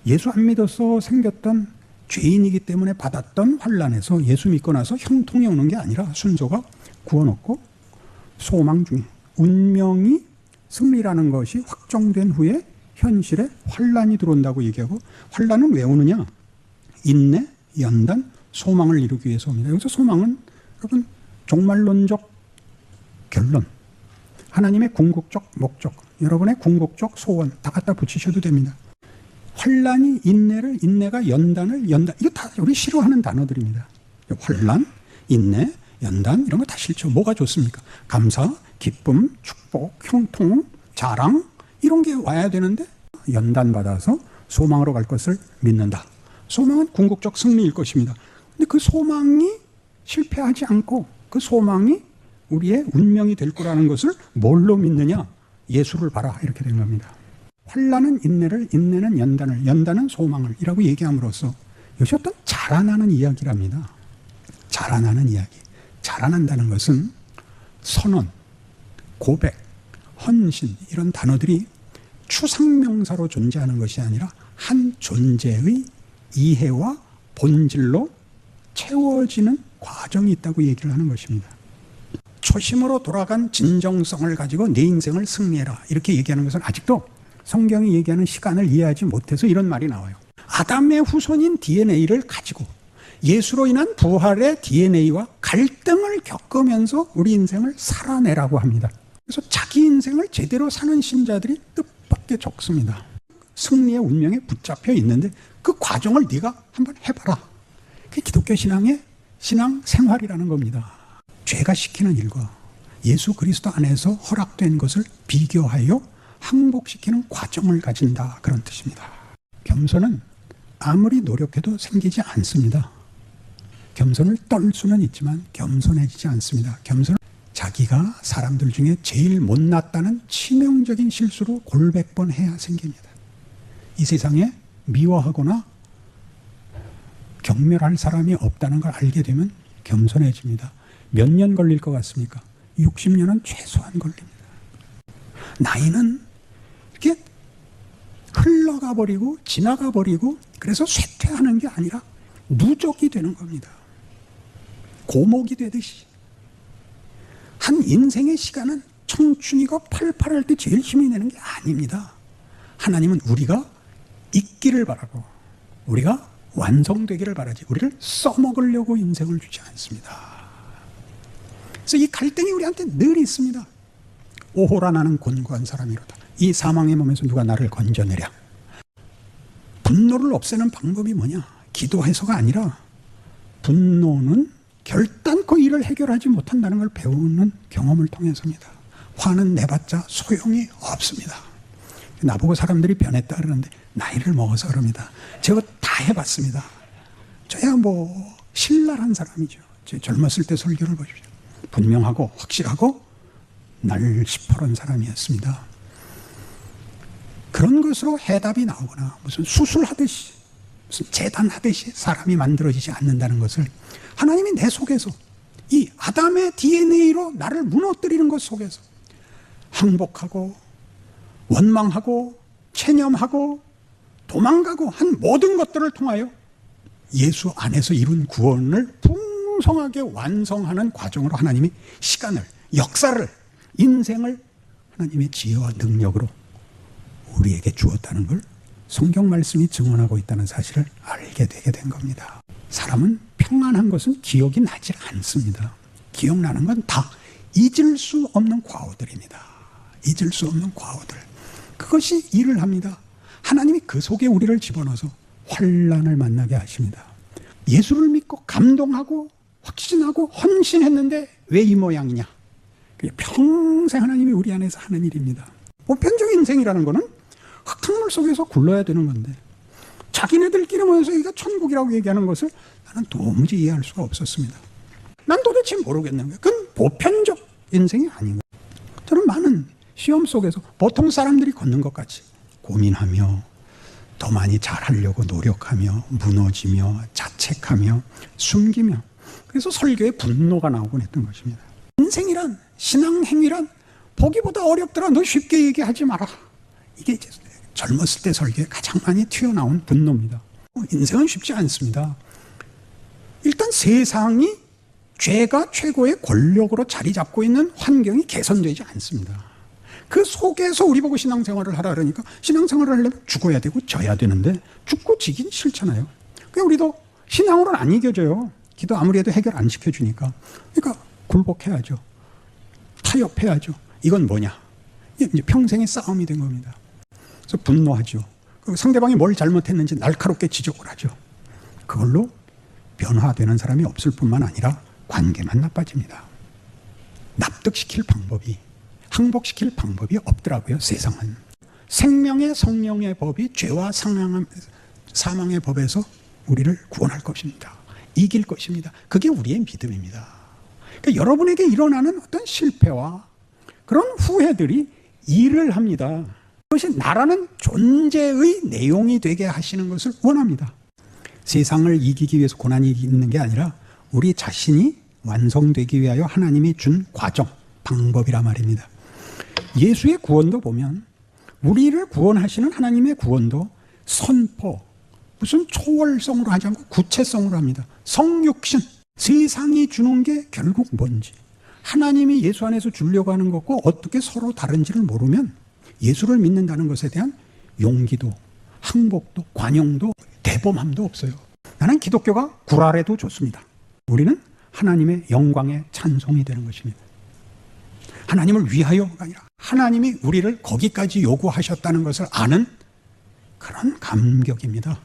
예수 안 믿어서 생겼던 죄인이기 때문에 받았던 환난에서 예수 믿고 나서 형통이 오는 게 아니라 순서가 구원 얻고 소망 중에 운명이 승리라는 것이 확정된 후에 현실에 환난이 들어온다고 얘기하고, 환난은 왜 오느냐? 인내, 연단, 소망을 이루기 위해서 옵니다. 여기서 소망은 여러분 종말론적 결론, 하나님의 궁극적 목적, 여러분의 궁극적 소원 다 갖다 붙이셔도 됩니다. 환난이 인내를, 인내가 연단을, 연단, 이거 다 우리 싫어하는 단어들입니다. 환난, 인내, 연단 이런 거 다 싫죠. 뭐가 좋습니까? 감사, 기쁨, 축복, 형통, 자랑 이런 게 와야 되는데 연단받아서 소망으로 갈 것을 믿는다. 소망은 궁극적 승리일 것입니다. 근데 그 소망이 실패하지 않고 그 소망이 우리의 운명이 될 거라는 것을 뭘로 믿느냐? 예수를 봐라 이렇게 된 겁니다. 환난은 인내를, 인내는 연단을, 연단은 소망을 이라고 얘기함으로써 이것이 어떤 자라나는 이야기랍니다. 자라나는 이야기. 자라난다는 것은 선언, 고백, 헌신 이런 단어들이 추상명사로 존재하는 것이 아니라 한 존재의 이해와 본질로 채워지는 과정이 있다고 얘기를 하는 것입니다. 초심으로 돌아간 진정성을 가지고 내 인생을 승리해라 이렇게 얘기하는 것은 아직도 성경이 얘기하는 시간을 이해하지 못해서 이런 말이 나와요. 아담의 후손인 DNA를 가지고 예수로 인한 부활의 DNA와 갈등을 겪으면서 우리 인생을 살아내라고 합니다. 그래서 자기 인생을 제대로 사는 신자들이 뜻밖의 적습니다. 승리의 운명에 붙잡혀 있는데 그 과정을 네가 한번 해봐라. 그게 기독교 신앙의 신앙 생활이라는 겁니다. 죄가 시키는 일과 예수 그리스도 안에서 허락된 것을 비교하여 항복시키는 과정을 가진다, 그런 뜻입니다. 겸손은 아무리 노력해도 생기지 않습니다. 겸손을 떨 수는 있지만 겸손해지지 않습니다. 겸손은 자기가 사람들 중에 제일 못났다는 치명적인 실수로 골백 번 해야 생깁니다. 이 세상에 미워하거나 경멸할 사람이 없다는 걸 알게 되면 겸손해집니다. 몇 년 걸릴 것 같습니까? 60년은 최소한 걸립니다. 나이는 이렇게 흘러가 버리고 지나가 버리고 그래서 쇠퇴하는 게 아니라 누적이 되는 겁니다. 고목이 되듯이. 한 인생의 시간은 청춘이고 팔팔할 때 제일 힘이 내는 게 아닙니다. 하나님은 우리가 있기를 바라고 우리가 완성되기를 바라지 우리를 써먹으려고 인생을 주지 않습니다. 그래서 이 갈등이 우리한테 늘 있습니다. 오호라 나는 곤고한 사람이로다. 이 사망의 몸에서 누가 나를 건져내랴. 분노를 없애는 방법이 뭐냐? 기도해서가 아니라 분노는 결단코 이를 해결하지 못한다는 걸 배우는 경험을 통해서입니다. 화는 내봤자 소용이 없습니다. 나보고 사람들이 변했다 그러는데 나이를 먹어서 그럽니다. 제가 다 해봤습니다. 저야 뭐 신랄한 사람이죠. 제 젊었을 때 설교를 보십시오. 분명하고 확실하고 날시퍼런 사람이었습니다. 그런 것으로 해답이 나오거나 무슨 수술하듯이 무슨 재단하듯이 사람이 만들어지지 않는다는 것을 하나님이 내 속에서 이 아담의 DNA로 나를 무너뜨리는 것 속에서 항복하고 원망하고 체념하고 도망가고 한 모든 것들을 통하여 예수 안에서 이룬 구원을 풍성하게 완성하는 과정으로 하나님이 시간을, 역사를, 인생을 하나님의 지혜와 능력으로 우리에게 주었다는 걸 성경 말씀이 증언하고 있다는 사실을 알게 되게 된 겁니다. 사람은 평안한 것은 기억이 나지 않습니다. 기억나는 건 다 잊을 수 없는 과오들입니다. 잊을 수 없는 과오들. 그것이 일을 합니다. 하나님이 그 속에 우리를 집어넣어서 환난을 만나게 하십니다. 예수를 믿고 감동하고 확신하고 헌신했는데 왜 이 모양이냐? 평생 하나님이 우리 안에서 하는 일입니다. 보편적인 인생이라는 거는 흙탕물 속에서 굴러야 되는 건데 자기네들끼리 모여서 이게 천국이라고 얘기하는 것을 나는 도무지 이해할 수가 없었습니다. 난 도대체 모르겠는 거예요. 그건 보편적 인생이 아닌 거예요. 저는 많은 시험 속에서 보통 사람들이 걷는 것 같이 고민하며 더 많이 잘하려고 노력하며 무너지며 자책하며 숨기며 그래서 설교에 분노가 나오곤 했던 것입니다. 인생이란 신앙행위란 보기보다 어렵더라. 너 쉽게 얘기하지 마라. 이게 이제 젊었을 때 설교에 가장 많이 튀어나온 분노입니다. 인생은 쉽지 않습니다. 일단 세상이 죄가 최고의 권력으로 자리 잡고 있는 환경이 개선되지 않습니다. 그 속에서 우리 보고 신앙생활을 하라 그러니까 신앙생활을 하려면 죽어야 되고 져야 되는데 죽고 지긴 싫잖아요. 그러니까 우리도 신앙으로는 안 이겨져요. 기도 아무리 해도 해결 안 시켜주니까. 그러니까 굴복해야죠. 타협해야죠. 이건 뭐냐? 이제 평생의 싸움이 된 겁니다. 그래서 분노하죠. 상대방이 뭘 잘못했는지 날카롭게 지적을 하죠. 그걸로 변화되는 사람이 없을 뿐만 아니라 관계만 나빠집니다. 납득시킬 방법이, 항복시킬 방법이 없더라고요, 세상은. 생명의 성령의 법이 죄와 사망의 법에서 우리를 구원할 것입니다. 이길 것입니다. 그게 우리의 믿음입니다. 그러니까 여러분에게 일어나는 어떤 실패와 그런 후회들이 일을 합니다. 그것이 나라는 존재의 내용이 되게 하시는 것을 원합니다. 세상을 이기기 위해서 고난이 있는 게 아니라 우리 자신이 완성되기 위하여 하나님이 준 과정, 방법이라 말입니다. 예수의 구원도 보면 우리를 구원하시는 하나님의 구원도 선포, 무슨 초월성으로 하지 않고 구체성으로 합니다. 성육신, 세상이 주는 게 결국 뭔지, 하나님이 예수 안에서 주려고 하는 것과 어떻게 서로 다른지를 모르면 예수를 믿는다는 것에 대한 용기도, 항복도, 관용도, 대범함도 없어요. 나는 기독교가 구랄해도 좋습니다. 우리는 하나님의 영광의 찬송이 되는 것입니다. 하나님을 위하여가 아니라 하나님이 우리를 거기까지 요구하셨다는 것을 아는 그런 감격입니다.